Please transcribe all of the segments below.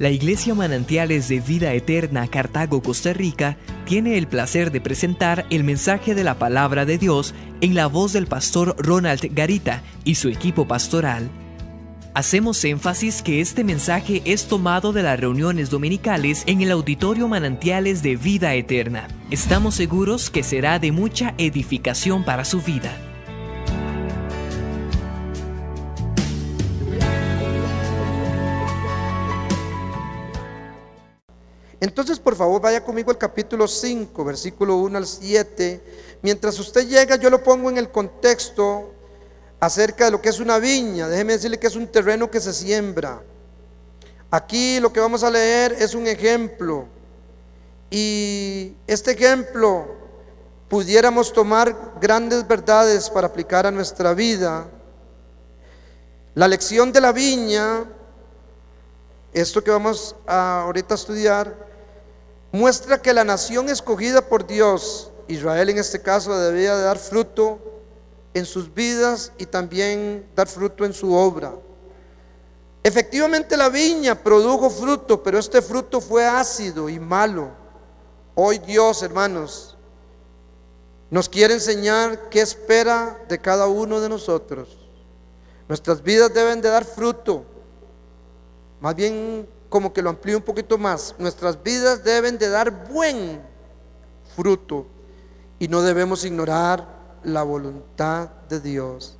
La Iglesia Manantiales de Vida Eterna, Cartago, Costa Rica, tiene el placer de presentar el mensaje de la Palabra de Dios en la voz del pastor Ronald Garita y su equipo pastoral. Hacemos énfasis que este mensaje es tomado de las reuniones dominicales en el Auditorio Manantiales de Vida Eterna. Estamos seguros que será de mucha edificación para su vida. Entonces, por favor, vaya conmigo al capítulo 5, versículo 1 al 7. Mientras usted llega, yo lo pongo en el contexto acerca de lo que es una viña. Déjeme decirle que es un terreno que se siembra. Aquí lo que vamos a leer es un ejemplo. Y este ejemplo pudiéramos tomar grandes verdades para aplicar a nuestra vida. La lección de la viña, esto que vamos a ahorita estudiar, muestra que la nación escogida por Dios, Israel en este caso, debía de dar fruto en sus vidas y también dar fruto en su obra. Efectivamente la viña produjo fruto, pero este fruto fue ácido y malo. Hoy Dios, hermanos, nos quiere enseñar qué espera de cada uno de nosotros. Nuestras vidas deben de dar fruto. Más bien, como que lo amplío un poquito más, nuestras vidas deben de dar buen fruto y no debemos ignorar la voluntad de Dios.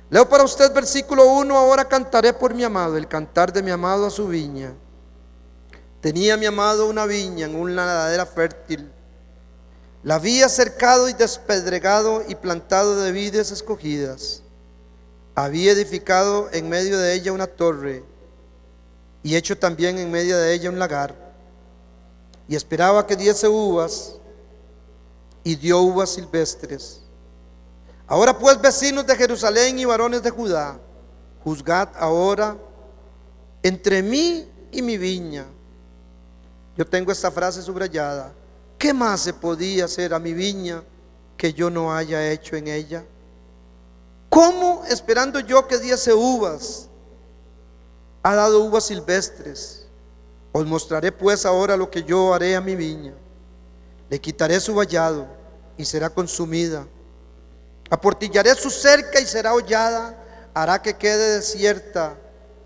Leo para usted versículo 1: ahora cantaré por mi amado, el cantar de mi amado a su viña. Tenía mi amado una viña en una ladera fértil, la había cercado y despedregado y plantado de vides escogidas. Había edificado en medio de ella una torre y hecho también en medio de ella un lagar, y esperaba que diese uvas, y dio uvas silvestres. Ahora pues, vecinos de Jerusalén y varones de Judá, juzgad ahora entre mí y mi viña. Yo tengo esta frase subrayada: ¿qué más se podía hacer a mi viña que yo no haya hecho en ella? ¿Cómo, esperando yo que diese uvas, ha dado uvas silvestres? Os mostraré pues ahora lo que yo haré a mi viña. Le quitaré su vallado y será consumida. Aportillaré su cerca y será hollada. Hará que quede desierta.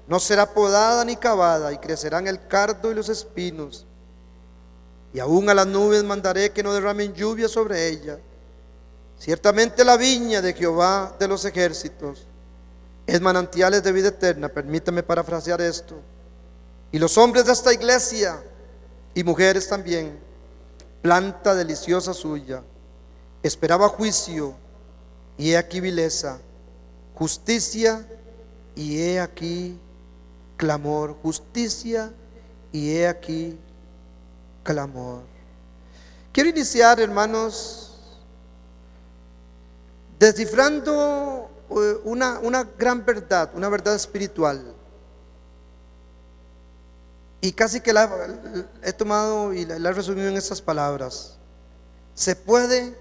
No será podada ni cavada, y crecerán el cardo y los espinos. Y aún a las nubes mandaré que no derramen lluvia sobre ella. Ciertamente la viña de Jehová de los ejércitos es manantiales de vida eterna. Permítame parafrasear esto. Y los hombres de esta iglesia y mujeres también, planta deliciosa suya. Esperaba juicio y he aquí vileza, justicia y he aquí clamor, justicia y he aquí clamor. Quiero iniciar, hermanos, descifrando una gran verdad, una verdad espiritual, y casi que la he tomado y la he resumido en estas palabras: se puede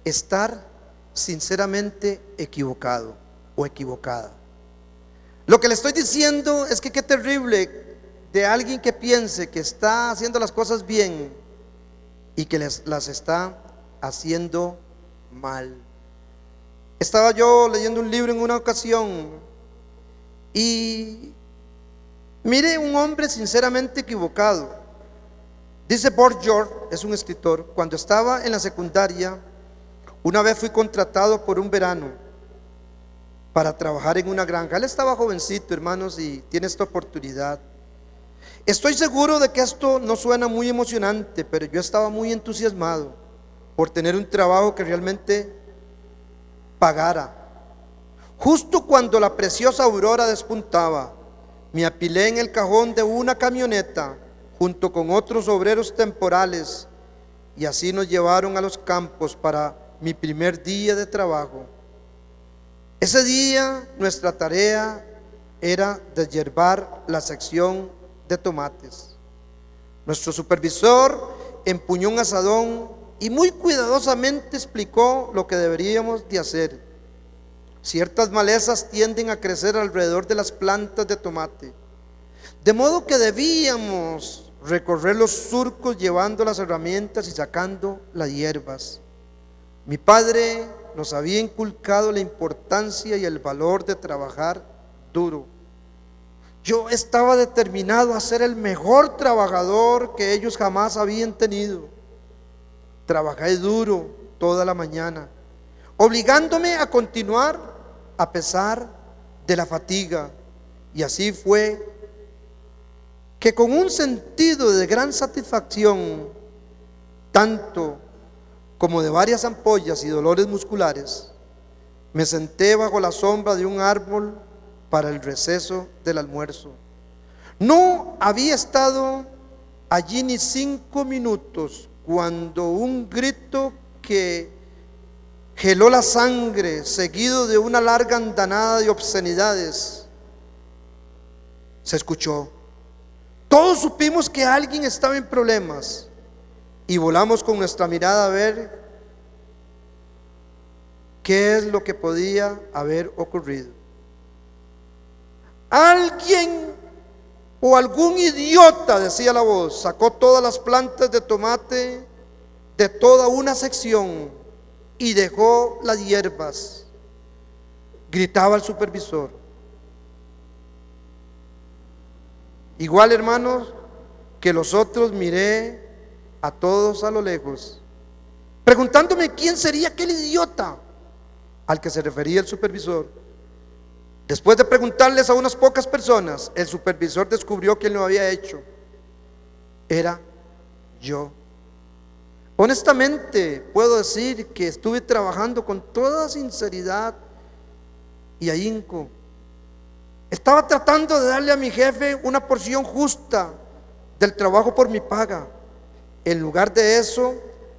estar sinceramente equivocado o equivocada. Lo que le estoy diciendo es que qué terrible de alguien que piense que está haciendo las cosas bien y que las está haciendo mal. Estaba yo leyendo un libro en una ocasión y mire un hombre sinceramente equivocado. Dice Bob George, es un escritor: cuando estaba en la secundaria, una vez fui contratado por un verano para trabajar en una granja. Él estaba jovencito, hermanos, y tiene esta oportunidad. Estoy seguro de que esto no suena muy emocionante, pero yo estaba muy entusiasmado por tener un trabajo que realmente pagara. Justo cuando la preciosa aurora despuntaba, me apilé en el cajón de una camioneta junto con otros obreros temporales, y así nos llevaron a los campos para mi primer día de trabajo. Ese día nuestra tarea era deshiervar la sección de tomates. Nuestro supervisor empuñó un azadón y muy cuidadosamente explicó lo que deberíamos de hacer. Ciertas malezas tienden a crecer alrededor de las plantas de tomate. De modo que debíamos recorrer los surcos llevando las herramientas y sacando las hierbas. Mi padre nos había inculcado la importancia y el valor de trabajar duro. Yo estaba determinado a ser el mejor trabajador que ellos jamás habían tenido. Trabajé duro toda la mañana, obligándome a continuar a pesar de la fatiga. Y así fue que con un sentido de gran satisfacción, tanto como de varias ampollas y dolores musculares, me senté bajo la sombra de un árbol para el receso del almuerzo. No había estado allí ni 5 minutos cuando un grito que heló la sangre, seguido de una larga andanada de obscenidades, se escuchó. Todos supimos que alguien estaba en problemas y volamos con nuestra mirada a ver qué es lo que podía haber ocurrido. Alguien o algún idiota, decía la voz, sacó todas las plantas de tomate de toda una sección y dejó las hierbas, gritaba el supervisor. Igual, hermanos, que los otros miré a todos a lo lejos, preguntándome quién sería aquel idiota al que se refería el supervisor. Después de preguntarles a unas pocas personas, el supervisor descubrió quién lo había hecho. Era yo. Honestamente, puedo decir que estuve trabajando con toda sinceridad y ahínco. Estaba tratando de darle a mi jefe una porción justa del trabajo por mi paga. En lugar de eso,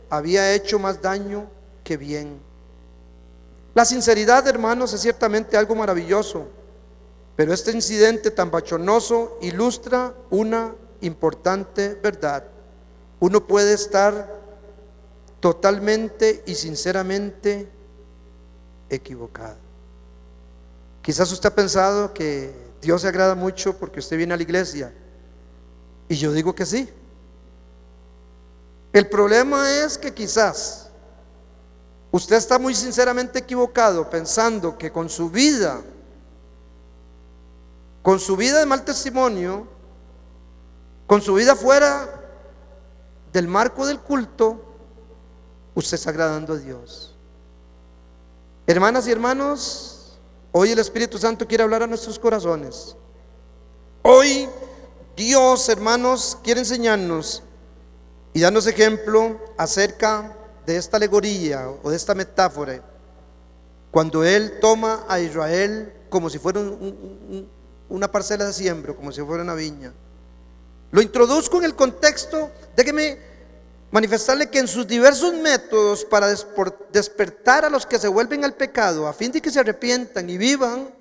había hecho más daño que bien. La sinceridad, hermanos, es ciertamente algo maravilloso, pero este incidente tan bochornoso ilustra una importante verdad. Uno puede estar totalmente y sinceramente equivocado. Quizás usted ha pensado que Dios se agrada mucho porque usted viene a la iglesia, y yo digo que sí. El problema es que quizás usted está muy sinceramente equivocado pensando que con su vida de mal testimonio, con su vida fuera del marco del culto, usted está agradando a Dios. Hermanas y hermanos, hoy el Espíritu Santo quiere hablar a nuestros corazones. Hoy Dios, hermanos, quiere enseñarnos y darnos ejemplo acerca de esta alegoría o de esta metáfora, cuando Él toma a Israel como si fuera una parcela de siembra, como si fuera una viña. Lo introduzco en el contexto, déjeme manifestarle que en sus diversos métodos para despertar a los que se vuelven al pecado, a fin de que se arrepientan y vivan,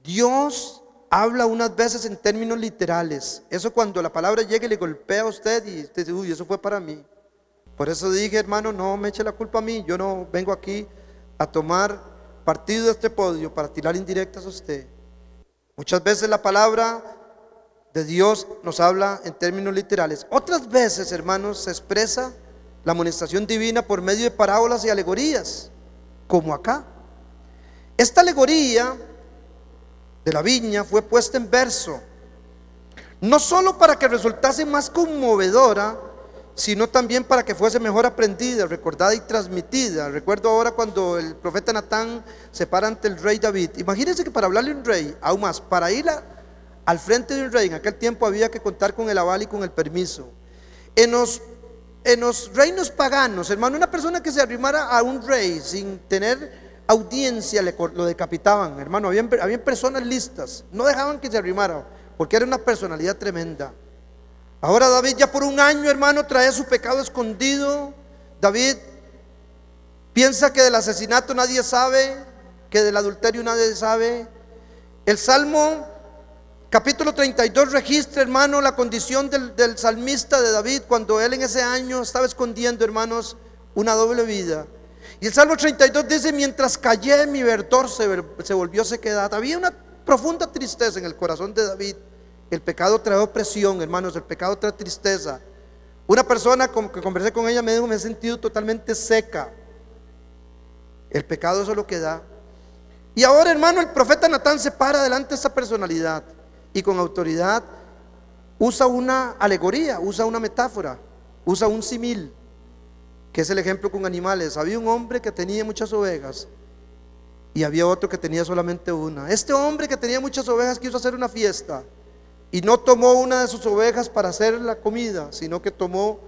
Dios habla unas veces en términos literales. Eso cuando la palabra llega y le golpea a usted y usted dice, uy, eso fue para mí. Por eso dije, hermano, no me eche la culpa a mí. Yo no vengo aquí a tomar partido de este podio para tirar indirectas a usted. Muchas veces la palabra de Dios nos habla en términos literales. Otras veces, hermanos, se expresa la amonestación divina por medio de parábolas y alegorías, como acá. Esta alegoría de la viña fue puesta en verso, no solo para que resultase más conmovedora, sino también para que fuese mejor aprendida, recordada y transmitida. Recuerdo ahora cuando el profeta Natán se para ante el rey David. Imagínense que para hablarle a un rey, aún más, para ir al frente de un rey, en aquel tiempo había que contar con el aval y con el permiso. En los reinos paganos, hermano, una persona que se arrimara a un rey sin tener audiencia lo decapitaban, hermano. Habían personas listas, no dejaban que se arrimara, porque era una personalidad tremenda. Ahora David ya por un año, hermano, trae su pecado escondido. David piensa que del asesinato nadie sabe, que del adulterio nadie sabe. El Salmo capítulo 32 registra, hermano, la condición del salmista de David cuando él en ese año estaba escondiendo, hermanos, una doble vida. Y el Salmo 32 dice, mientras callé mi verdor se volvió sequedad. Había una profunda tristeza en el corazón de David El pecado trae opresión, hermanos, el pecado trae tristeza. Una persona que conversé con ella me dijo: me he sentido totalmente seca. El pecado eso es lo que da. Y ahora, hermano, el profeta Natán se para delante de esa personalidad y con autoridad usa una alegoría, usa una metáfora, usa un símil, que es el ejemplo con animales. Había un hombre que tenía muchas ovejas y había otro que tenía solamente una. Este hombre que tenía muchas ovejas quiso hacer una fiesta y no tomó una de sus ovejas para hacer la comida, sino que tomó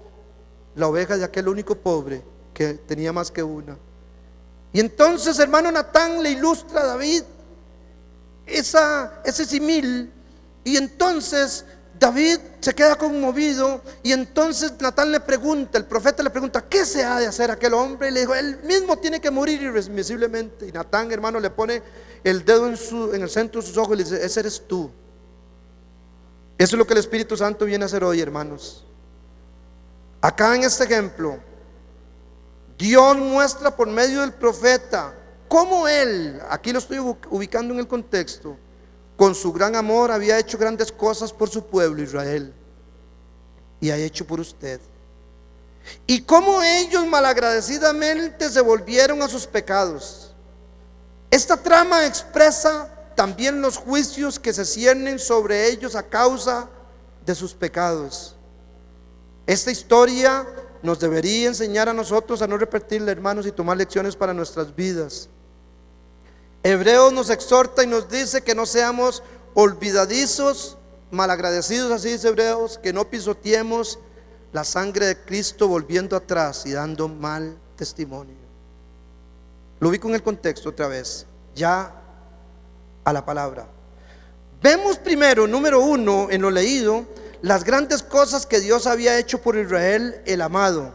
la oveja de aquel único pobre que tenía más que una. Y entonces, hermano, Natán le ilustra a David ese simil, y entonces David se queda conmovido. Y entonces Natán le pregunta, el profeta le pregunta: ¿qué se ha de hacer aquel hombre? Y le dijo: él mismo tiene que morir irremisiblemente. Y Natán, hermano, le pone el dedo en el centro de sus ojos y le dice: ese eres tú. Eso es lo que el Espíritu Santo viene a hacer hoy, hermanos. Acá en este ejemplo, Dios muestra por medio del profeta cómo Él, aquí lo estoy ubicando en el contexto, con su gran amor había hecho grandes cosas por su pueblo Israel, y ha hecho por usted. Y cómo ellos malagradecidamente se volvieron a sus pecados. Esta trama expresa también los juicios que se ciernen sobre ellos a causa de sus pecados. Esta historia nos debería enseñar a nosotros a no repetirla, hermanos, y tomar lecciones para nuestras vidas. Hebreos nos exhorta y nos dice que no seamos olvidadizos, malagradecidos, así dice Hebreos, que no pisoteemos la sangre de Cristo volviendo atrás y dando mal testimonio. Lo ubico en el contexto otra vez, ya a la palabra. Vemos primero, número uno, en lo leído, las grandes cosas que Dios había hecho por Israel, el amado,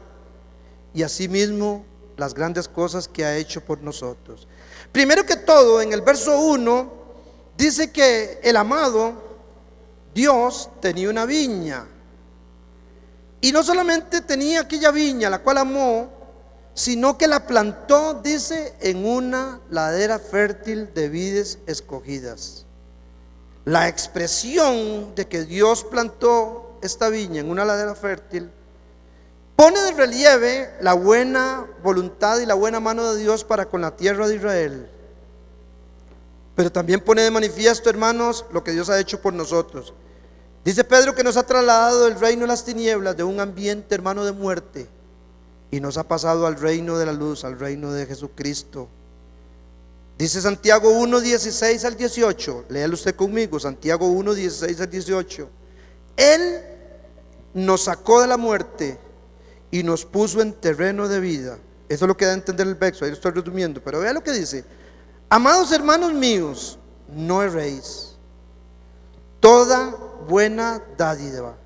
y asimismo las grandes cosas que ha hecho por nosotros. Primero que todo, en el verso 1 dice que el amado Dios tenía una viña, y no solamente tenía aquella viña la cual amó, sino que la plantó, dice, en una ladera fértil de vides escogidas. La expresión de que Dios plantó esta viña en una ladera fértil pone de relieve la buena voluntad y la buena mano de Dios para con la tierra de Israel. Pero también pone de manifiesto, hermanos, lo que Dios ha hecho por nosotros. Dice Pedro que nos ha trasladado del reino de las tinieblas, de un ambiente, hermano, de muerte, y nos ha pasado al reino de la luz, al reino de Jesucristo. Dice Santiago 1, 16 al 18, léalo usted conmigo, Santiago 1, 16 al 18. Él nos sacó de la muerte y nos puso en terreno de vida. Eso es lo que da a entender el verso, ahí lo estoy resumiendo, pero vea lo que dice: amados hermanos míos, no erréis. Toda buena dádiva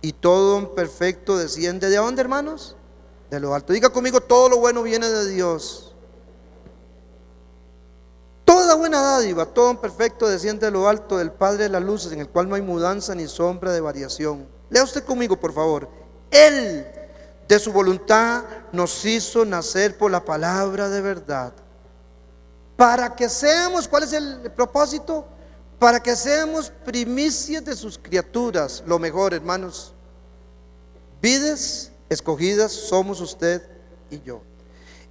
y todo don perfecto desciende ¿de dónde, hermanos? De lo alto. Diga conmigo: todo lo bueno viene de Dios. Toda buena dádiva, todo don perfecto desciende de lo alto, del Padre de las luces, en el cual no hay mudanza ni sombra de variación. Lea usted conmigo, por favor. Él de su voluntad nos hizo nacer por la palabra de verdad, para que seamos, ¿cuál es el propósito? Para que seamos primicias de sus criaturas. Lo mejor, hermanos, vides escogidas somos usted y yo.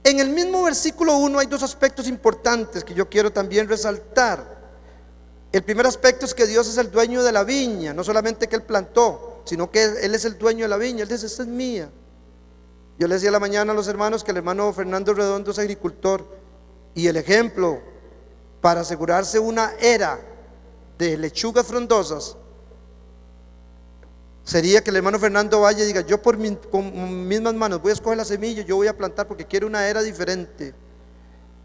En el mismo versículo 1 hay dos aspectos importantes que yo quiero también resaltar. El primer aspecto es que Dios es el dueño de la viña, no solamente que Él plantó, sino que Él es el dueño de la viña. Él dice: esta es mía. Yo le decía a la mañana a los hermanos que el hermano Fernando Redondo es agricultor, y el ejemplo para asegurarse una era de lechugas frondosas sería que el hermano Fernando vaya y diga: yo con mis mismas manos voy a escoger la semilla, yo voy a plantar porque quiero una era diferente.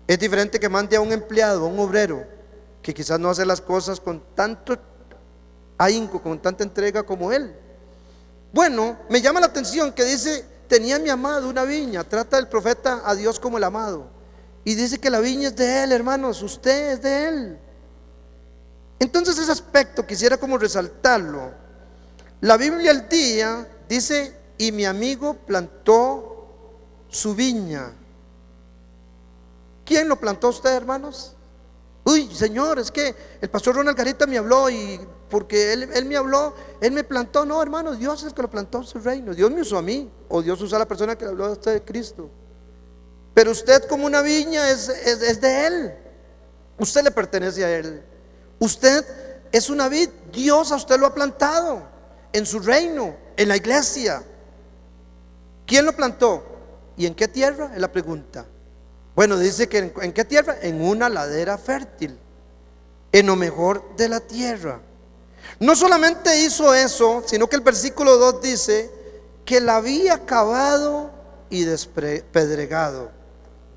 Es diferente que mande a un empleado, a un obrero, que quizás no hace las cosas con tanto ahínco, con tanta entrega como él. Bueno, me llama la atención que dice: tenía mi amado una viña. Trata el profeta a Dios como el amado, y dice que la viña es de Él, hermanos, usted es de Él. Entonces ese aspecto quisiera como resaltarlo. La Biblia al día dice: y mi amigo plantó su viña. ¿Quién lo plantó usted, hermanos? Uy, Señor, es que el pastor Ronald Garita me habló y porque él me habló, él me plantó. No, hermano, Dios es el que lo plantó en su reino. Dios me usó a mí, o Dios usó a la persona que le habló a usted de Cristo. Pero usted, como una viña, es de Él. Usted le pertenece a Él. Usted es una vid. Dios a usted lo ha plantado en su reino, en la iglesia. ¿Quién lo plantó? ¿Y en qué tierra? Es la pregunta. Bueno, dice que ¿en qué tierra? En una ladera fértil, en lo mejor de la tierra. No solamente hizo eso, sino que el versículo 2 dice que la había cavado y despedregado.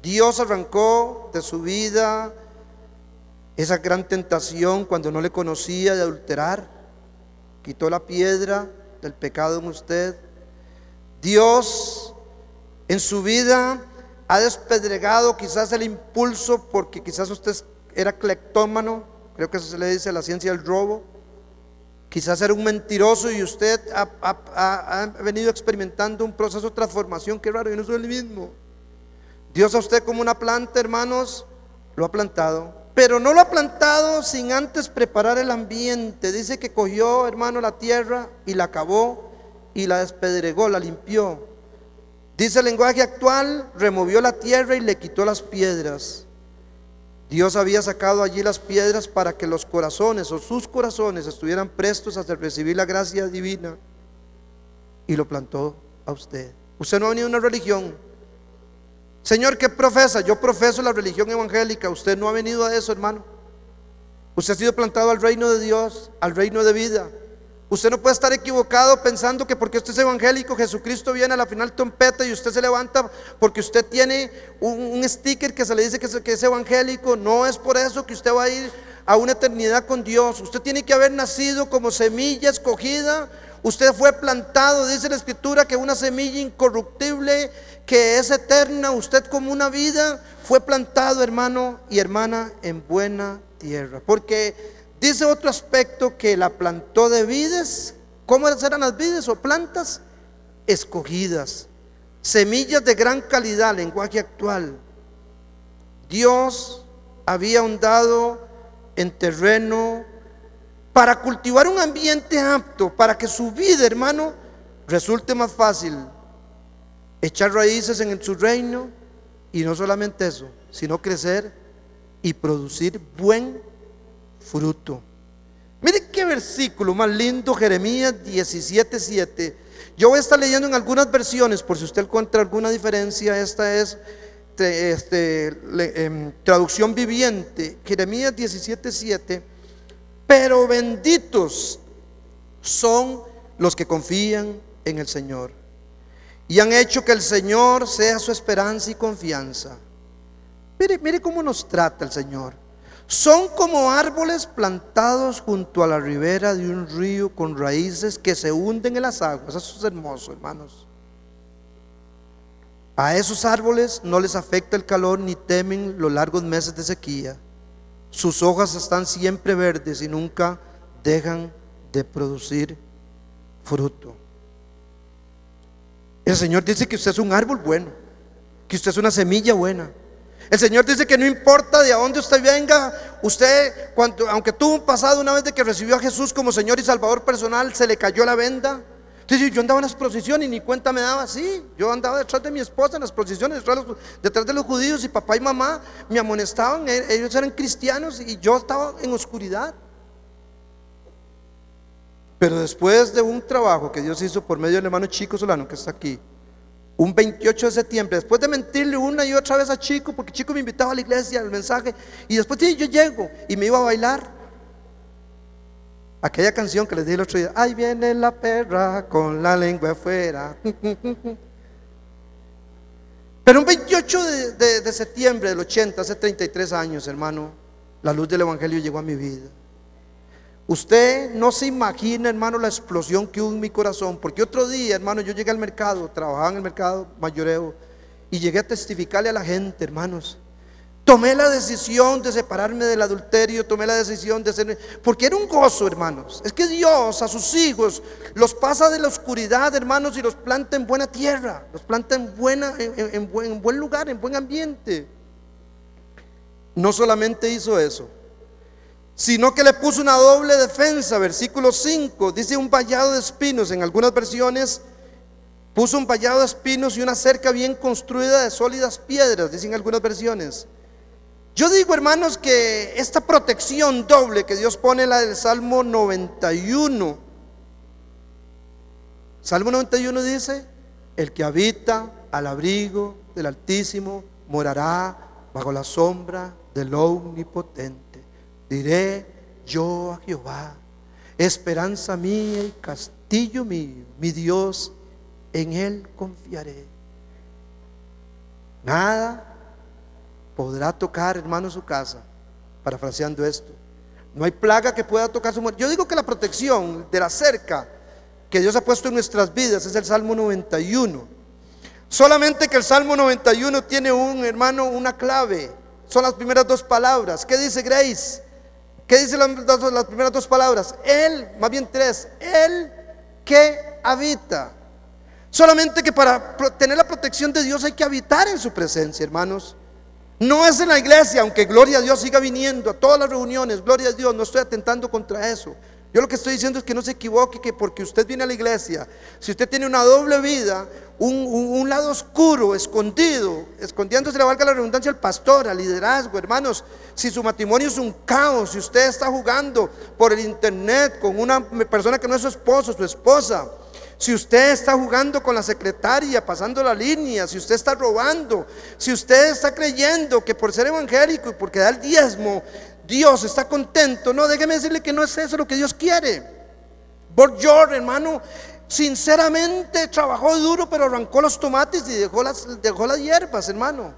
Dios arrancó de su vida esa gran tentación cuando no le conocía de adulterar. Quitó la piedra del pecado en usted. Dios en su vida ha despedregado quizás el impulso, porque quizás usted era cleptómano, creo que eso se le dice a la ciencia del robo. Quizás era un mentiroso y usted ha venido experimentando un proceso de transformación. Qué raro, yo no soy el mismo. Dios a usted, como una planta, hermanos, lo ha plantado, pero no lo ha plantado sin antes preparar el ambiente. Dice que cogió, hermano, la tierra y la cavó y la despedregó, la limpió. Dice el lenguaje actual, removió la tierra y le quitó las piedras. Dios había sacado allí las piedras para que los corazones, o sus corazones, estuvieran prestos a recibir la gracia divina, y lo plantó a usted. Usted no ha venido a una religión. Señor, ¿qué profesa? Yo profeso la religión evangélica. Usted no ha venido a eso, hermano. Usted ha sido plantado al reino de Dios, al reino de vida. Usted no puede estar equivocado pensando que porque usted es evangélico, Jesucristo viene a la final trompeta y usted se levanta porque usted tiene un sticker que se le dice que es evangélico. No es por eso que usted va a ir a una eternidad con Dios. Usted tiene que haber nacido como semilla escogida. Usted fue plantado, dice la Escritura, que una semilla incorruptible, que es eterna. Usted, como una vida, fue plantado, hermano y hermana, en buena tierra. Porque dice otro aspecto, que la plantó de vides. ¿Cómo eran las vides o plantas? Escogidas, semillas de gran calidad, lenguaje actual. Dios había ahondado en terreno para cultivar un ambiente apto para que su vida, hermano, resulte más fácil, echar raíces en su reino. Y no solamente eso, sino crecer y producir buen fruto. Mire qué versículo más lindo, Jeremías 17:7. Yo voy a estar leyendo en algunas versiones, por si usted encuentra alguna diferencia. Esta es traducción viviente, Jeremías 17:7. Pero benditos son los que confían en el Señor y han hecho que el Señor sea su esperanza y confianza. Mire cómo nos trata el Señor. Son como árboles plantados junto a la ribera de un río, con raíces que se hunden en las aguas. Eso es hermoso, hermanos. A esos árboles no les afecta el calor, ni temen los largos meses de sequía. Sus hojas están siempre verdes y nunca dejan de producir fruto. El Señor dice que usted es un árbol bueno, que usted es una semilla buena. El Señor dice que no importa de a dónde usted venga, usted, aunque tuvo un pasado, una vez de que recibió a Jesús como Señor y Salvador personal, se le cayó la venda. Entonces, yo andaba en las procesiones y ni cuenta me daba. Así, yo andaba detrás de mi esposa en las procesiones, detrás de los judíos, y papá y mamá me amonestaban. Ellos eran cristianos y yo estaba en oscuridad. Pero después de un trabajo que Dios hizo por medio del hermano Chico Solano, que está aquí, un 28 de septiembre, después de mentirle una y otra vez a Chico, porque Chico me invitaba a la iglesia, al mensaje, y después yo llego y me iba a bailar aquella canción que les dije el otro día: ahí viene la perra con la lengua afuera. Pero un 28 de septiembre del 80, hace 33 años, hermano, la luz del evangelio llegó a mi vida. Usted no se imagina, hermano, la explosión que hubo en mi corazón. Porque otro día, hermano, yo llegué al mercado, trabajaba en el mercado mayoreo, y llegué a testificarle a la gente, hermanos. Tomé la decisión de separarme del adulterio, tomé la decisión de ser, porque era un gozo, hermanos. Es que Dios a sus hijos los pasa de la oscuridad, hermanos, y los planta en buena tierra, los planta en buen lugar, en buen ambiente. No solamente hizo eso, sino que le puso una doble defensa. Versículo 5, dice un vallado de espinos. En algunas versiones puso un vallado de espinos y una cerca bien construida de sólidas piedras, dicen algunas versiones. Yo digo, hermanos, que esta protección doble que Dios pone, la del Salmo 91. Salmo 91 dice: el que habita al abrigo del Altísimo morará bajo la sombra del Omnipotente. Diré yo a Jehová, esperanza mía y castillo mío, mi Dios, en él confiaré. Nada podrá tocar, hermano, su casa. Parafraseando esto, no hay plaga que pueda tocar su muerte. Yo digo que la protección de la cerca que Dios ha puesto en nuestras vidas es el Salmo 91. Solamente que el Salmo 91 tiene una clave. Son las primeras dos palabras. ¿Qué dice Grace? ¿Qué dice las primeras dos palabras? Él, más bien tres, Él que habita. Solamente que para tener la protección de Dios hay que habitar en su presencia, hermanos. No es en la iglesia, aunque gloria a Dios siga viniendo a todas las reuniones, gloria a Dios, no estoy atentando contra eso. Yo lo que estoy diciendo es que no se equivoque, que porque usted viene a la iglesia, si usted tiene una doble vida, un lado oscuro, escondiéndose, le valga la redundancia, al pastor, al liderazgo, hermanos. Si su matrimonio es un caos, si usted está jugando por el internet con una persona que no es su esposo, su esposa, si usted está jugando con la secretaria, pasando la línea, si usted está robando, si usted está creyendo que por ser evangélico y porque da el diezmo Dios está contento, no, déjeme decirle que no es eso lo que Dios quiere. Borjor, hermano, sinceramente trabajó duro, pero arrancó los tomates y dejó las hierbas, hermano.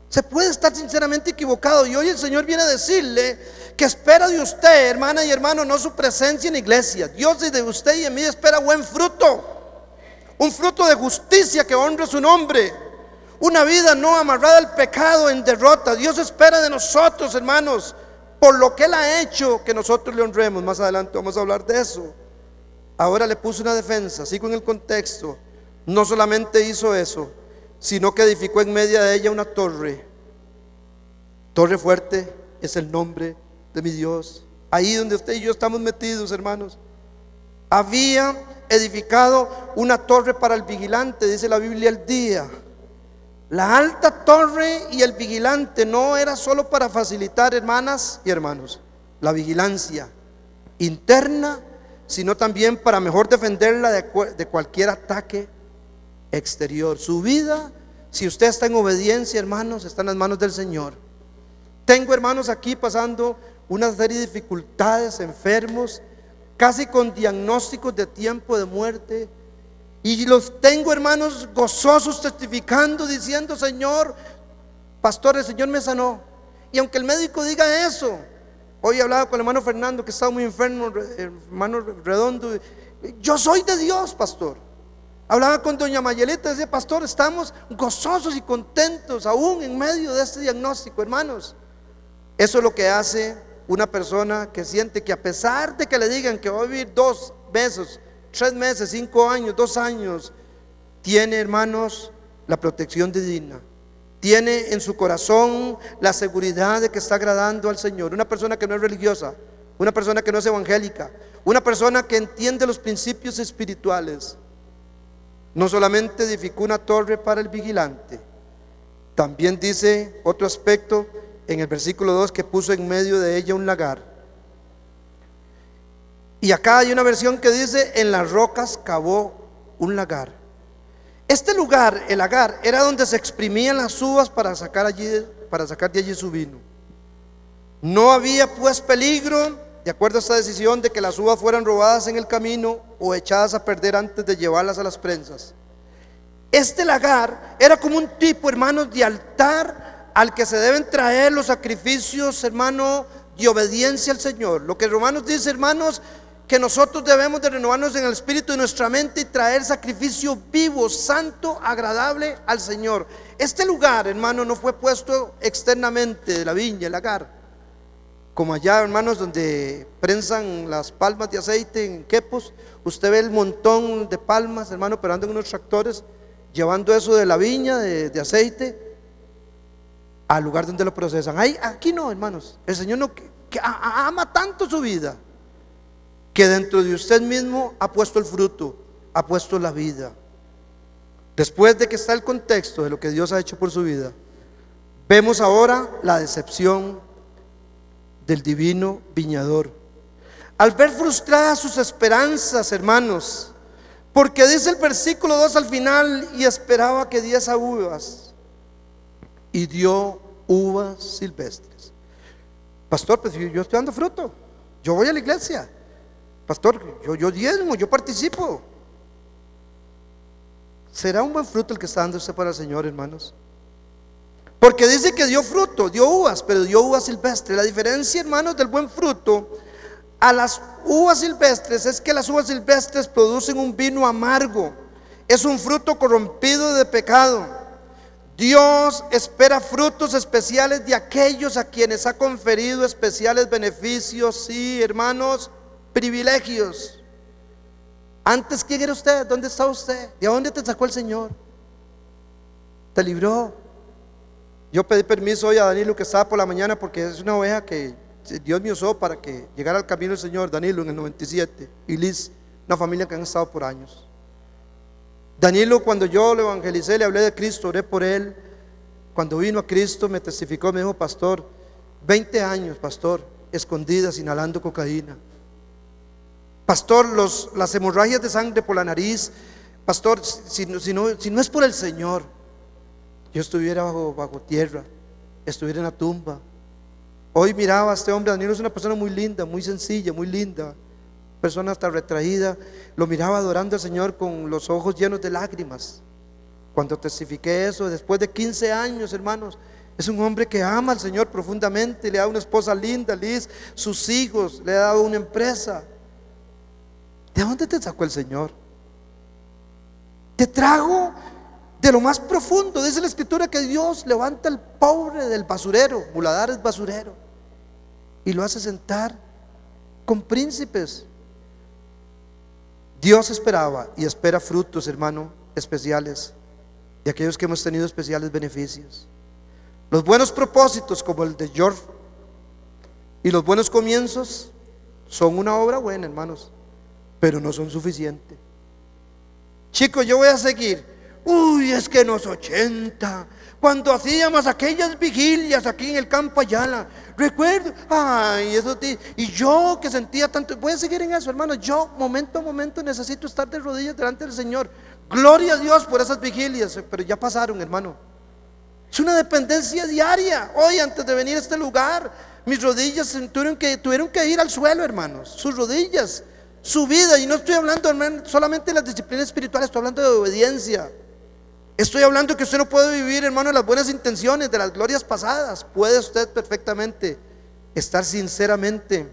Se puede estar sinceramente equivocado, y hoy el Señor viene a decirle que espera de usted, hermana y hermano, no su presencia en la iglesia. Dios de usted y en mí espera buen fruto, un fruto de justicia que honre su nombre, una vida no amarrada al pecado en derrota. Dios espera de nosotros, hermanos, por lo que Él ha hecho, que nosotros le honremos. Más adelante vamos a hablar de eso. Ahora le puso una defensa, sigo en el contexto. No solamente hizo eso, sino que edificó en medio de ella una torre. Torre fuerte es el nombre de mi Dios. Ahí donde usted y yo estamos metidos, hermanos. Había edificado una torre para el vigilante, dice la Biblia, el día. La alta torre y el vigilante no era solo para facilitar, hermanas y hermanos, la vigilancia interna, sino también para mejor defenderla de cualquier ataque exterior. Su vida, si usted está en obediencia, hermanos, está en las manos del Señor. Tengo hermanos aquí pasando una serie de dificultades, enfermos, casi con diagnósticos de tiempo de muerte. Y los tengo, hermanos, gozosos, testificando, diciendo: Señor, pastor, el Señor me sanó. Y aunque el médico diga eso, hoy hablaba con el hermano Fernando, que estaba muy enfermo, hermano Redondo. Yo soy de Dios, pastor. Hablaba con doña Mayelita, decía: pastor, estamos gozosos y contentos aún en medio de este diagnóstico, hermanos. Eso es lo que hace una persona que siente que, a pesar de que le digan que va a vivir 2 meses, 3 meses, 5 años, 2 años, tiene, hermanos, la protección divina. Tiene en su corazón la seguridad de que está agradando al Señor. Una persona que no es religiosa, una persona que no es evangélica, una persona que entiende los principios espirituales, no solamente edificó una torre para el vigilante, también dice otro aspecto en el versículo 2, que puso en medio de ella un lagar. Y acá hay una versión que dice: en las rocas cavó un lagar. Este lugar, el lagar, era donde se exprimían las uvas para sacar de allí su vino. No había pues peligro, de acuerdo a esta decisión, de que las uvas fueran robadas en el camino o echadas a perder antes de llevarlas a las prensas. Este lagar era como un tipo, hermanos, de altar al que se deben traer los sacrificios, hermano, de obediencia al Señor. Lo que Romanos dice, hermanos, que nosotros debemos de renovarnos en el espíritu de nuestra mente y traer sacrificio vivo, santo, agradable al Señor. Este lugar, hermano, no fue puesto externamente de la viña, el lagar, como allá, hermanos, donde prensan las palmas de aceite en Quepos. Usted ve el montón de palmas, hermano, pero andan unos tractores llevando eso de la viña, de aceite, al lugar donde lo procesan. Aquí no, hermanos. El Señor no que ama tanto su vida, que dentro de usted mismo ha puesto el fruto, ha puesto la vida. Después de que está el contexto de lo que Dios ha hecho por su vida, vemos ahora la decepción del divino viñador. Al ver frustradas sus esperanzas, hermanos, porque dice el versículo 2 al final: y esperaba que diese uvas, y dio uvas silvestres. Pastor, pues yo estoy dando fruto, yo voy a la iglesia, pastor, yo diezmo, yo participo. ¿Será un buen fruto el que está dando usted para el Señor, hermanos? Porque dice que dio fruto, dio uvas, pero dio uvas silvestres. La diferencia, hermanos, del buen fruto a las uvas silvestres es que las uvas silvestres producen un vino amargo, es un fruto corrompido de pecado. Dios espera frutos especiales de aquellos a quienes ha conferido especiales beneficios, sí, hermanos, privilegios. Antes, ¿quién era usted? ¿Dónde está usted? ¿De dónde te sacó el Señor? Te libró. Yo pedí permiso hoy a Danilo, que estaba por la mañana, porque es una oveja que Dios me usó para que llegara al camino del Señor. Danilo en el 97 y Liz, una familia que han estado por años. Danilo, cuando yo lo evangelicé, le hablé de Cristo, oré por él. Cuando vino a Cristo me testificó, me dijo: pastor, 20 años, pastor, escondidas, inhalando cocaína. Pastor, las hemorragias de sangre por la nariz. Pastor, si no es por el Señor, yo estuviera bajo tierra, estuviera en la tumba. Hoy miraba a este hombre. Danilo es una persona muy linda, muy sencilla, muy linda, persona hasta retraída. Lo miraba adorando al Señor con los ojos llenos de lágrimas. Cuando testifiqué eso, después de 15 años, hermanos, es un hombre que ama al Señor profundamente. Le ha dado una esposa linda, Liz, sus hijos, le ha dado una empresa. ¿De dónde te sacó el Señor? Te trajo de lo más profundo. Dice la Escritura que Dios levanta al pobre del basurero, muladar es basurero, y lo hace sentar con príncipes. Dios esperaba y espera frutos, hermano, especiales, de aquellos que hemos tenido especiales beneficios. Los buenos propósitos, como el de George, y los buenos comienzos son una obra buena, hermanos, pero no son suficientes. Chicos, yo voy a seguir. Uy, es que en los 80, cuando hacíamos aquellas vigilias aquí en el campo Ayala, recuerdo, ay, eso y yo que sentía tanto. Voy a seguir en eso, hermanos. Yo momento a momento necesito estar de rodillas delante del Señor. Gloria a Dios por esas vigilias, pero ya pasaron, hermano. Es una dependencia diaria. Hoy, antes de venir a este lugar, mis rodillas tuvieron que ir al suelo, hermanos. Sus rodillas, su vida. Y no estoy hablando, hermano, solamente de las disciplinas espirituales, estoy hablando de obediencia. Estoy hablando que usted no puede vivir, hermano, de las buenas intenciones, de las glorias pasadas. Puede usted perfectamente estar sinceramente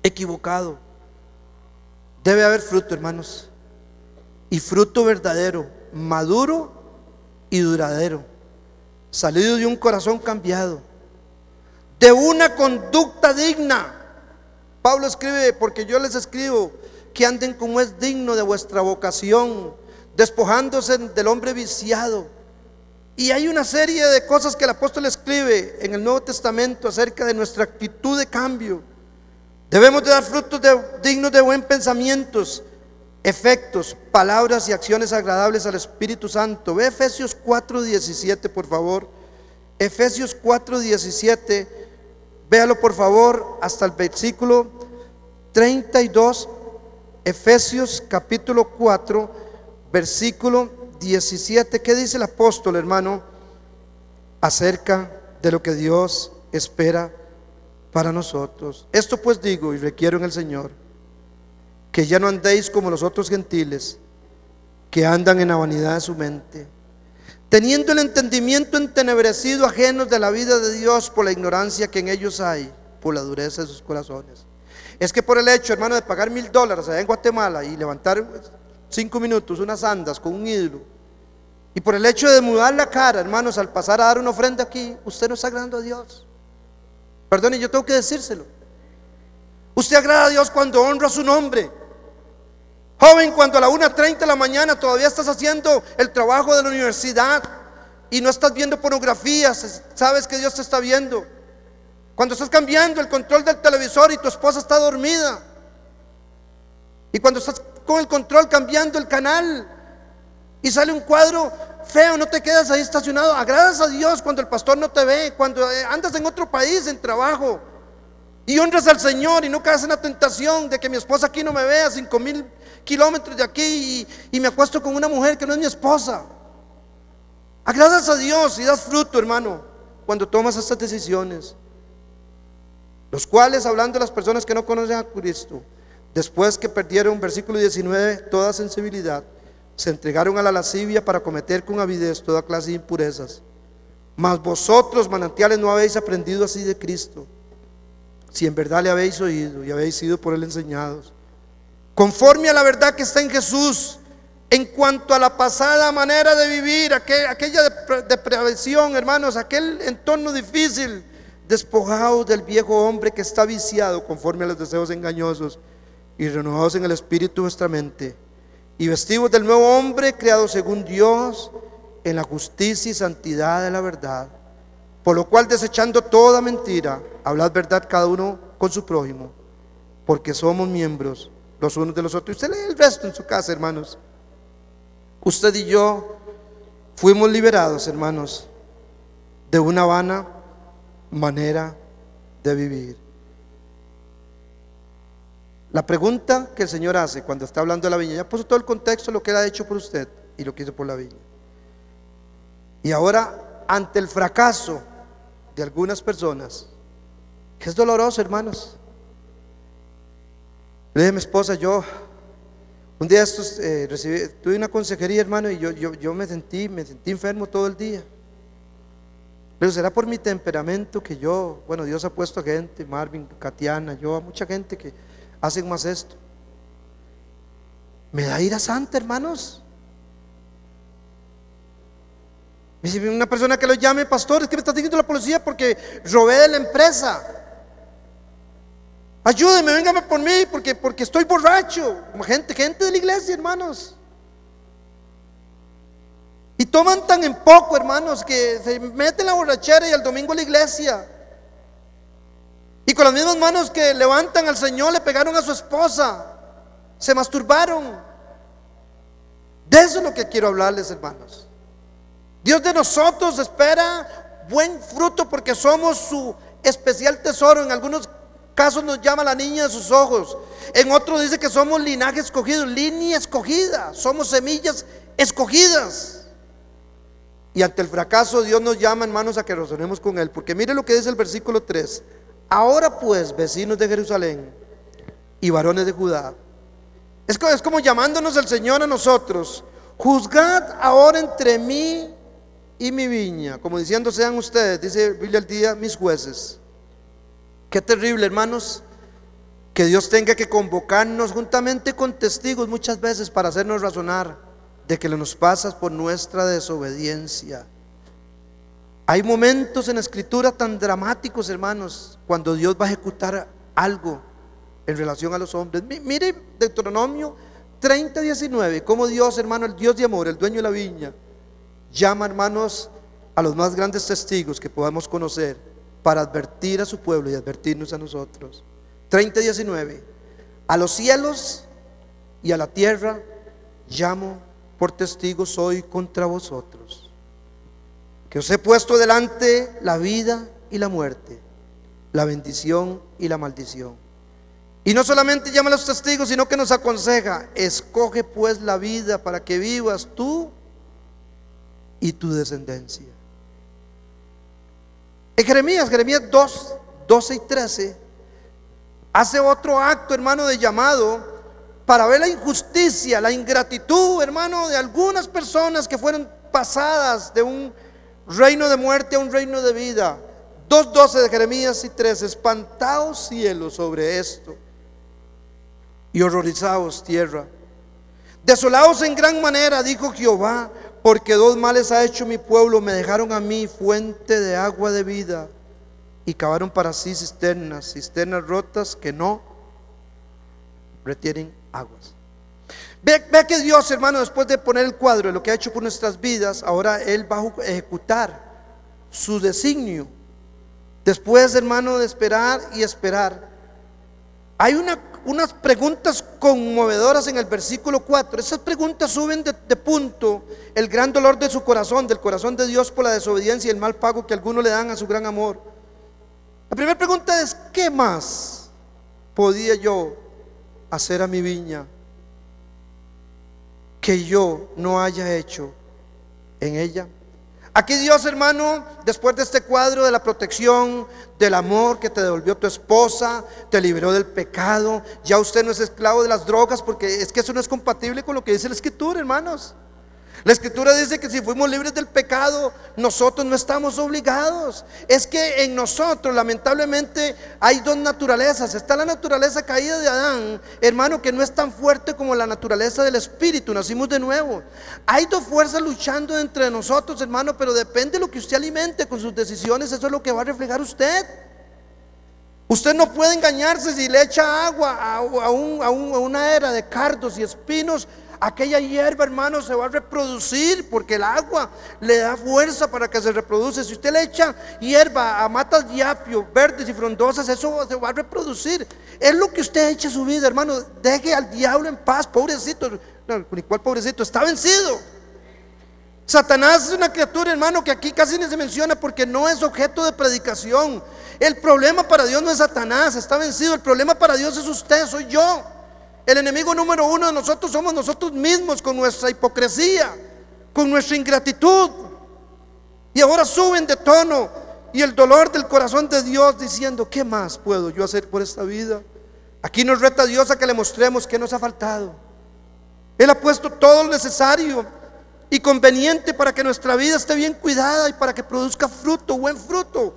equivocado. Debe haber fruto, hermanos, y fruto verdadero, maduro y duradero, salido de un corazón cambiado, de una conducta digna. Pablo escribe: porque yo les escribo que anden como es digno de vuestra vocación, despojándose del hombre viciado. Y hay una serie de cosas que el apóstol escribe en el Nuevo Testamento acerca de nuestra actitud de cambio. Debemos de dar frutos dignos de buen pensamientos, efectos, palabras y acciones agradables al Espíritu Santo. Ve Efesios 4:17, por favor. Efesios 4:17, véalo por favor hasta el versículo 32. Efesios capítulo 4, versículo 17. ¿Qué dice el apóstol, hermano, acerca de lo que Dios espera para nosotros? Esto pues digo y requiero en el Señor, que ya no andéis como los otros gentiles, que andan en la vanidad de su mente, teniendo el entendimiento entenebrecido, ajenos de la vida de Dios por la ignorancia que en ellos hay, por la dureza de sus corazones. Es que por el hecho, hermano, de pagar $1000 allá en Guatemala y levantar 5 minutos unas andas con un ídolo, y por el hecho de mudar la cara, hermanos, al pasar a dar una ofrenda aquí, usted no está agradando a Dios. Perdone, yo tengo que decírselo. Usted agrada a Dios cuando honra su nombre. Joven, cuando a la 1:30 de la mañana todavía estás haciendo el trabajo de la universidad y no estás viendo pornografía, sabes que Dios te está viendo. Cuando estás cambiando el control del televisor y tu esposa está dormida. Y cuando estás con el control cambiando el canal y sale un cuadro feo, no te quedas ahí estacionado. Agradas a Dios cuando el pastor no te ve, cuando andas en otro país en trabajo, y honras al Señor y no caes en la tentación de que mi esposa aquí no me vea 5,000 kilómetros de aquí y me acuesto con una mujer que no es mi esposa. Agradas a Dios y das fruto, hermano, cuando tomas estas decisiones, los cuales, hablando de las personas que no conocen a Cristo, después que perdieron, versículo 19, toda sensibilidad, se entregaron a la lascivia para cometer con avidez toda clase de impurezas. Mas vosotros, manantiales, no habéis aprendido así de Cristo, si en verdad le habéis oído y habéis sido por él enseñados, conforme a la verdad que está en Jesús, en cuanto a la pasada manera de vivir, aquella depravación, hermanos, aquel entorno difícil. Despojaos del viejo hombre que está viciado conforme a los deseos engañosos, y renovados en el espíritu de vuestra mente, y vestidos del nuevo hombre creado según Dios en la justicia y santidad de la verdad. Por lo cual, desechando toda mentira, hablad verdad cada uno con su prójimo, porque somos miembros los unos de los otros. Usted lee el resto en su casa, hermanos. Usted y yo fuimos liberados, hermanos, de una vana manera de vivir. La pregunta que el Señor hace cuando está hablando de la viña, ya puso todo el contexto de lo que Él ha hecho por usted y lo que hizo por la viña. Y ahora, ante el fracaso de algunas personas, que es doloroso, hermanos, le dije a mi esposa, yo un día tuve una consejería, hermano, y yo me sentí enfermo todo el día. Pero será por mi temperamento que bueno, Dios ha puesto a gente, Marvin, Katiana, a mucha gente que hacen más esto. Me da ira santa, hermanos. Me dice una persona que lo llame, pastor, es que me está siguiendo la policía porque robé de la empresa. Ayúdeme, véngame por mí porque estoy borracho. Gente de la iglesia, hermanos. Y toman tan en poco, hermanos, que se meten la borrachera y el domingo a la iglesia. Y con las mismas manos que levantan al Señor le pegaron a su esposa, se masturbaron. De eso es lo que quiero hablarles, hermanos. Dios de nosotros espera buen fruto porque somos su especial tesoro. En algunos casos nos llama la niña de sus ojos, en otros dice que somos linaje escogido, línea escogida, somos semillas escogidas. Y ante el fracaso Dios nos llama, hermanos, a que razonemos con Él, porque mire lo que dice el versículo 3: ahora pues, vecinos de Jerusalén y varones de Judá, es como llamándonos el Señor a nosotros: juzgad ahora entre mí y mi viña, como diciendo, sean ustedes, dice Biblia al día, mis jueces. Qué terrible, hermanos, que Dios tenga que convocarnos juntamente con testigos muchas veces para hacernos razonar de que lo nos pasa por nuestra desobediencia. Hay momentos en la escritura tan dramáticos, hermanos, cuando Dios va a ejecutar algo en relación a los hombres. Mire Deuteronomio 30:19, como Dios, hermano, el Dios de amor, el dueño de la viña, llama, hermanos, a los más grandes testigos que podamos conocer para advertir a su pueblo y advertirnos a nosotros. 30:19: a los cielos y a la tierra llamo por testigos hoy contra vosotros, que os he puesto delante la vida y la muerte, la bendición y la maldición. Y no solamente llama a los testigos, sino que nos aconseja: escoge pues la vida para que vivas tú y tu descendencia. En Jeremías 2:12 y 13 hace otro acto, hermano, de llamado para ver la injusticia, la ingratitud, hermano, de algunas personas que fueron pasadas de un reino de muerte a un reino de vida. 2:12 de Jeremías y 13: espantaos cielos sobre esto y horrorizaos tierra, desolaos en gran manera, dijo Jehová, porque dos males ha hecho mi pueblo: me dejaron a mí fuente de agua de vida y cavaron para sí cisternas rotas que no retienen aguas. Ve que Dios, hermano, después de poner el cuadro de lo que ha hecho por nuestras vidas, ahora Él va a ejecutar su designio Después, hermano, de esperar y esperar, hay unas preguntas conmovedoras en el versículo 4. Esas preguntas suben de punto el gran dolor de su corazón, del corazón de Dios, por la desobediencia y el mal pago que algunos le dan a su gran amor. La primera pregunta es: ¿qué más podía yo hacer a mi viña que yo no haya hecho en ella? Aquí Dios, hermano, después de este cuadro de la protección, del amor que te devolvió tu esposa, te liberó del pecado, ya usted no es esclavo de las drogas, porque es que eso no es compatible con lo que dice la Escritura, hermanos. La Escritura dice que si fuimos libres del pecado, nosotros no estamos obligados. Es que en nosotros, lamentablemente, hay dos naturalezas. Está la naturaleza caída de Adán, hermano, que no es tan fuerte como la naturaleza del Espíritu. Nacimos de nuevo. Hay dos fuerzas luchando entre nosotros, hermano, pero depende de lo que usted alimente con sus decisiones. Eso es lo que va a reflejar usted. Usted no puede engañarse. Si le echa agua a una era de cardos y espinos, aquella hierba, hermano, se va a reproducir, porque el agua le da fuerza para que se reproduce. Si usted le echa hierba a matas de apio verdes y frondosas, eso se va a reproducir. Es lo que usted echa a su vida, hermano. Deje al diablo en paz, pobrecito. No, ¿ni cuál pobrecito? Está vencido. Satanás es una criatura, hermano, que aquí casi ni se menciona porque no es objeto de predicación. El problema para Dios no es Satanás, está vencido. El problema para Dios es usted, soy yo. El enemigo número uno de nosotros somos nosotros mismos, con nuestra hipocresía, con nuestra ingratitud. Y ahora suben de tono, y el dolor del corazón de Dios diciendo: ¿qué más puedo yo hacer por esta vida? Aquí nos reta Dios a que le mostremos qué nos ha faltado. Él ha puesto todo lo necesario y conveniente para que nuestra vida esté bien cuidada y para que produzca fruto, buen fruto.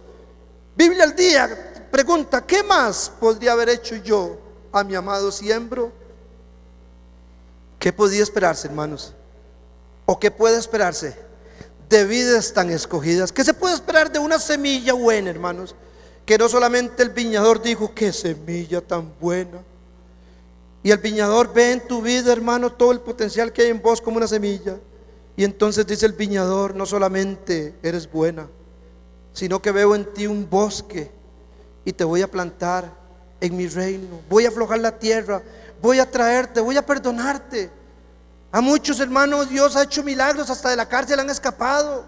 Biblia al día pregunta: ¿qué más podría haber hecho yo a mi amado siembro? ¿Qué podía esperarse, hermanos? ¿O qué puede esperarse de vidas tan escogidas? ¿Qué se puede esperar de una semilla buena, hermanos? Que no solamente el viñador dijo: qué semilla tan buena. Y el viñador ve en tu vida, hermano, todo el potencial que hay en vos como una semilla. Y entonces dice el viñador: no solamente eres buena, sino que veo en ti un bosque y te voy a plantar en mi reino. Voy a aflojar la tierra, voy a traerte, voy a perdonarte. A muchos, hermanos, Dios ha hecho milagros. Hasta de la cárcel han escapado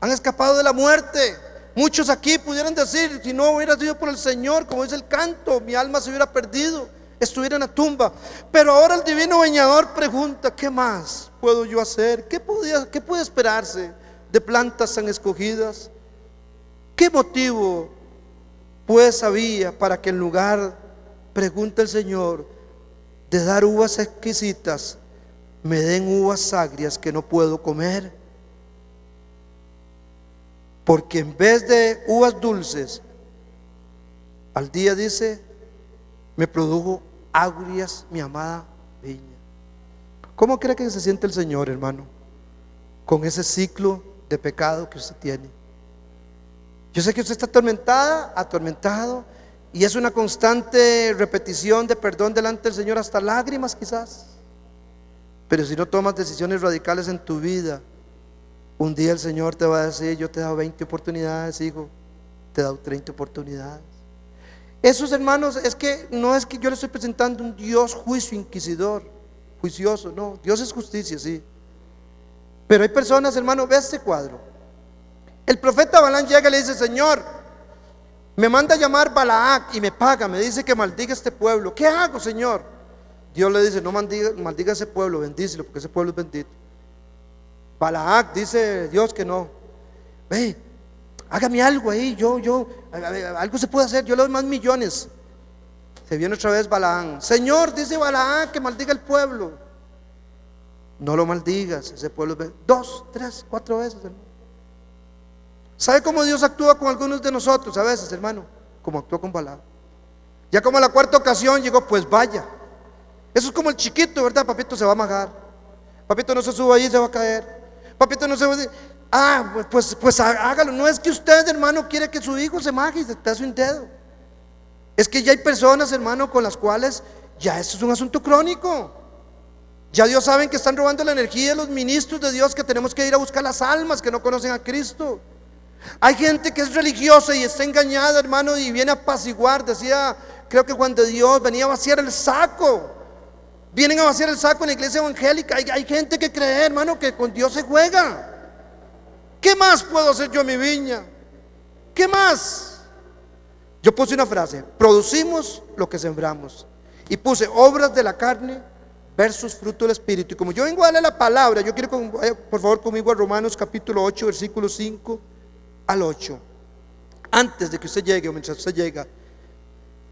de la muerte. Muchos aquí pudieran decir: si no hubiera sido por el Señor, como dice el canto, mi alma se hubiera perdido, estuviera en la tumba. Pero ahora el divino viñador pregunta: ¿qué más puedo yo hacer? ¿Qué puede esperarse de plantas tan escogidas? ¿Qué motivo pues había para que en lugar, pregunta el Señor, de dar uvas exquisitas, me den uvas agrias que no puedo comer? Porque en vez de uvas dulces, al día dice, me produjo agrias mi amada viña. ¿Cómo cree que se siente el Señor, hermano, con ese ciclo de pecado que usted tiene? Yo sé que usted está atormentado, y es una constante repetición de perdón delante del Señor, hasta lágrimas quizás. Pero si no tomas decisiones radicales en tu vida, un día el Señor te va a decir: yo te he dado 20 oportunidades, hijo, te he dado 30 oportunidades. Esos, hermanos, no es que yo le estoy presentando un Dios juicioso, no. Dios es justicia, sí. Pero hay personas, hermano, ve este cuadro. El profeta Balaam llega y le dice: Señor, me manda a llamar Balac y me paga, me dice que maldiga este pueblo. ¿Qué hago, Señor? Dios le dice: no maldiga ese pueblo, bendícelo, porque ese pueblo es bendito. Balac dice Dios que no. Ve, hágame algo ahí, algo se puede hacer, yo le doy más millones. Se viene otra vez Balaam: Señor, dice Balac que maldiga el pueblo. No lo maldigas, ese pueblo es bendito. 2, 3, 4 veces, hermano. ¿Sabe cómo Dios actúa con algunos de nosotros a veces, hermano? Como actuó con Balaam. Ya como a la cuarta ocasión llegó: pues vaya. Eso es como el chiquito, ¿verdad? Papito se va a amagar. Papito, no se suba ahí, se va a caer. Papito, no se va a... pues hágalo. No es que usted, hermano, quiere que su hijo se maje y se te hace un dedo. Es que ya hay personas, hermano, con las cuales ya eso es un asunto crónico. Ya Dios saben que están robando la energía de los ministros de Dios, que tenemos que ir a buscar las almas que no conocen a Cristo. Hay gente que es religiosa y está engañada, hermano, y viene a apaciguar. Decía, creo que Juan de Dios, venía a vaciar el saco. Vienen a vaciar el saco en la iglesia evangélica. Hay gente que cree, hermano, que con Dios se juega. ¿Qué más puedo hacer yo en mi viña? ¿Qué más? Yo puse una frase: producimos lo que sembramos. Y puse obras de la carne versus fruto del Espíritu. Y como yo vengo a darle la palabra, yo quiero que vaya por favor conmigo a Romanos capítulo 8, versículos 5 al 8. Antes de que usted llegue, o mientras usted llega,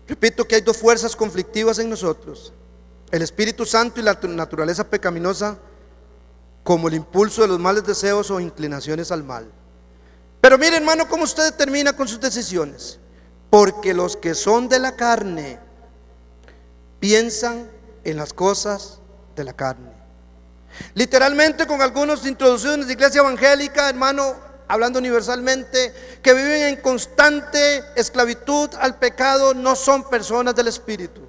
repito que hay dos fuerzas conflictivas en nosotros: el Espíritu Santo y la naturaleza pecaminosa, como el impulso de los malos deseos o inclinaciones al mal. Pero mire, hermano, cómo usted determina con sus decisiones: porque los que son de la carne piensan en las cosas de la carne. Literalmente, con algunos introducidos en la iglesia evangélica, hermano, hablando universalmente, que viven en constante esclavitud al pecado, no son personas del Espíritu.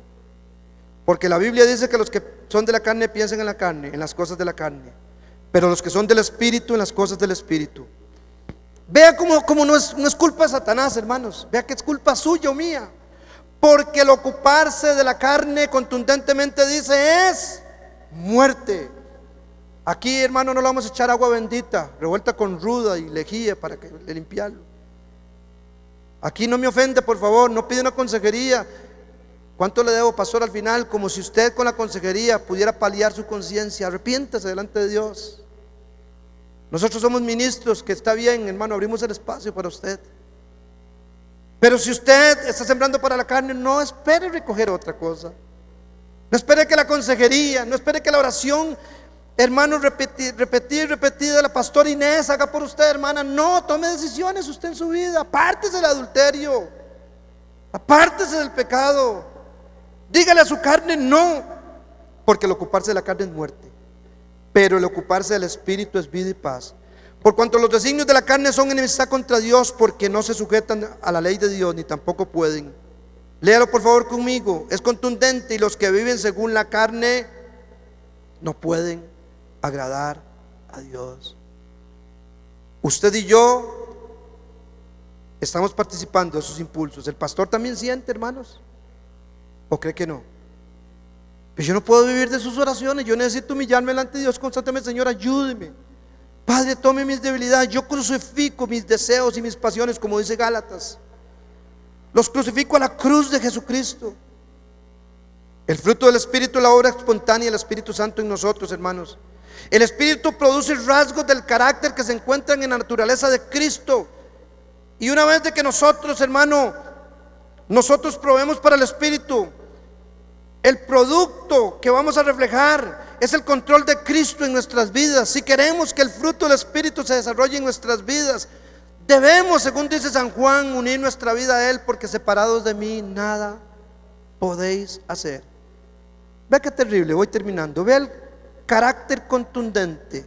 Porque la Biblia dice que los que son de la carne piensan en la carne, en las cosas de la carne, pero los que son del Espíritu, en las cosas del Espíritu. Vea cómo no es culpa de Satanás, hermanos. Vea que es culpa suya o mía. Porque el ocuparse de la carne, contundentemente dice, es muerte. Aquí, hermano, no le vamos a echar agua bendita revuelta con ruda y lejía para que le limpiarlo. Aquí no me ofende, por favor, no pide una consejería. ¿Cuánto le debo, pastor, al final? Como si usted con la consejería pudiera paliar su conciencia. Arrepiéntase delante de Dios. Nosotros somos ministros, que está bien, hermano, abrimos el espacio para usted. Pero si usted está sembrando para la carne, no espere recoger otra cosa. No espere que la consejería, no espere que la oración, hermano, repetida de la pastora Inés haga por usted, hermana. No, tome decisiones usted en su vida. Apártese del adulterio, apártese del pecado. Dígale a su carne no, porque el ocuparse de la carne es muerte, pero el ocuparse del Espíritu es vida y paz. Por cuanto los designios de la carne son enemistad contra Dios, porque no se sujetan a la ley de Dios, ni tampoco pueden. Léalo por favor conmigo, es contundente: y los que viven según la carne no pueden agradar a Dios. Usted y yo estamos participando de esos impulsos. El pastor también siente, hermanos, ¿o cree que no? Pero yo no puedo vivir de sus oraciones. Yo necesito humillarme delante de Dios constantemente. Señor, ayúdeme. Padre, tome mis debilidades. Yo crucifico mis deseos y mis pasiones, como dice Gálatas. Los crucifico a la cruz de Jesucristo. El fruto del Espíritu es la obra espontánea del Espíritu Santo en nosotros, hermanos. El Espíritu produce rasgos del carácter que se encuentran en la naturaleza de Cristo. Y una vez de que nosotros, hermano, nosotros probemos para el Espíritu, el producto que vamos a reflejar es el control de Cristo en nuestras vidas. Si queremos que el fruto del Espíritu se desarrolle en nuestras vidas, debemos, según dice San Juan, unir nuestra vida a Él, porque separados de mí nada podéis hacer. Vea qué terrible, voy terminando. Vea el carácter contundente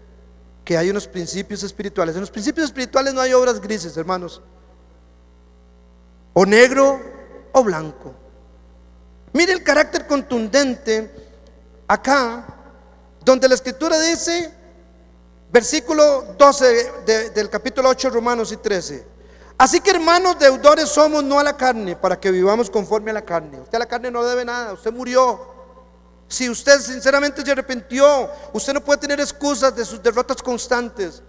que hay en los principios espirituales. En los principios espirituales no hay obras grises, hermanos, o negro o blanco. Mire el carácter contundente acá, donde la Escritura dice, versículo 12 del capítulo 8 Romanos y 13: así que, hermanos, deudores somos, no a la carne, para que vivamos conforme a la carne. Usted a la carne no debe nada, usted murió. Si usted sinceramente se arrepintió, usted no puede tener excusas de sus derrotas constantes,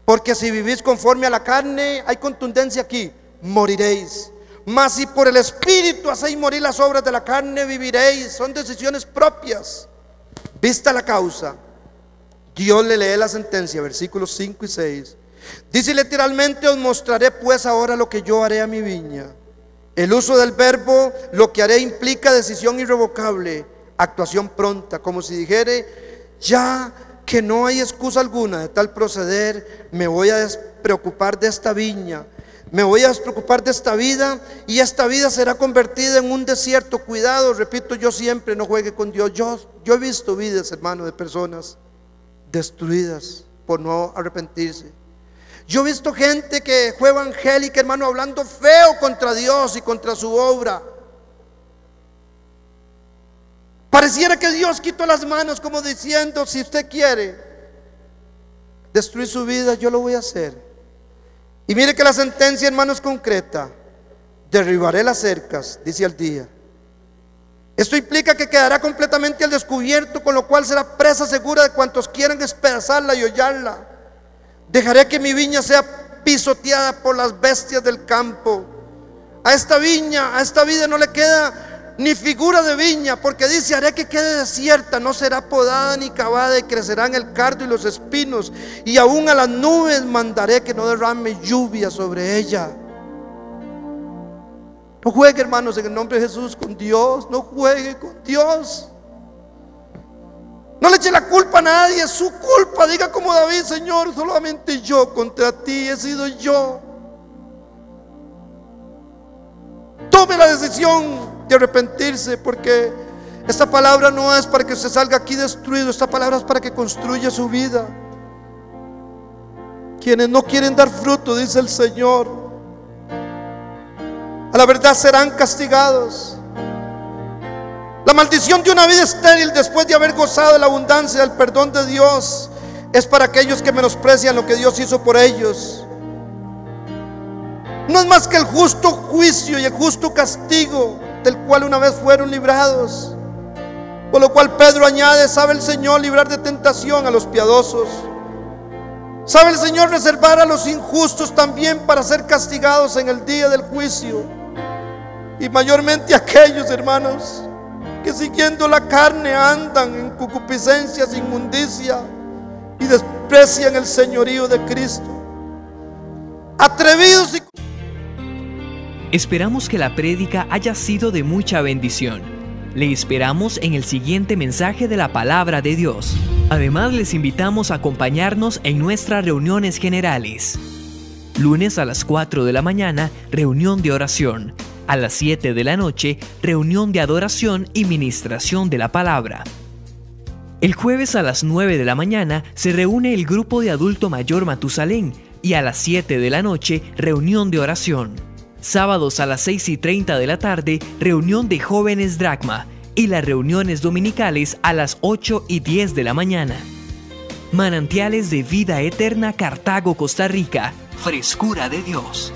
porque si vivís conforme a la carne, hay contundencia aquí: moriréis. Mas si por el Espíritu hacéis morir las obras de la carne, viviréis. Son decisiones propias. Vista la causa, Dios le lee la sentencia, versículos 5 y 6. Dice literalmente: os mostraré pues ahora lo que yo haré a mi viña. El uso del verbo lo que haré implica decisión irrevocable, actuación pronta, como si dijere: ya que no hay excusa alguna de tal proceder, me voy a despreocupar de esta viña, me voy a despreocupar de esta vida, y esta vida será convertida en un desierto. Cuidado, repito yo siempre, no juegue con Dios. Yo he visto vidas, hermano, de personas destruidas por no arrepentirse. Yo he visto gente que fue evangélica, hermano, hablando feo contra Dios y contra su obra. Pareciera que Dios quitó las manos, como diciendo: si usted quiere destruir su vida, yo lo voy a hacer. Y mire que la sentencia, hermano, es concreta. Derribaré las cercas, dice al día. Esto implica que quedará completamente al descubierto, con lo cual será presa segura de cuantos quieran despedazarla y hollarla. Dejaré que mi viña sea pisoteada por las bestias del campo. A esta viña, a esta vida no le queda ni figura de viña, porque dice: haré que quede desierta, no será podada ni cavada, y crecerán el cardo y los espinos, y aún a las nubes mandaré que no derrame lluvia sobre ella. No juegue, hermanos, en el nombre de Jesús con Dios. No juegue con Dios. No le eche la culpa a nadie, es su culpa. Diga como David: Señor, solamente yo contra ti he sido yo. Tome la decisión de arrepentirse, porque esta palabra no es para que usted salga aquí destruido. Esta palabra es para que construya su vida. Quienes no quieren dar fruto, dice el Señor, a la verdad serán castigados. La maldición de una vida estéril después de haber gozado de la abundancia del perdón de Dios es para aquellos que menosprecian lo que Dios hizo por ellos. No es más que el justo juicio y el justo castigo del cual una vez fueron librados. Por lo cual Pedro añade: sabe el Señor librar de tentación a los piadosos. Sabe el Señor reservar a los injustos también para ser castigados en el día del juicio. Y mayormente aquellos, hermanos, que siguiendo la carne andan en concupiscencias, inmundicia, y desprecian el señorío de Cristo. Atrevidos y... Esperamos que la prédica haya sido de mucha bendición. Le esperamos en el siguiente mensaje de la palabra de Dios. Además, les invitamos a acompañarnos en nuestras reuniones generales. Lunes a las 4 de la mañana, reunión de oración. A las 7 de la noche, reunión de adoración y ministración de la palabra. El jueves a las 9 de la mañana se reúne el grupo de adulto mayor Matusalén, y a las 7 de la noche, reunión de oración. Sábados a las 6:30 de la tarde, reunión de jóvenes Dracma, y las reuniones dominicales a las 8:10 de la mañana. Manantiales de Vida Eterna, Cartago, Costa Rica. Frescura de Dios.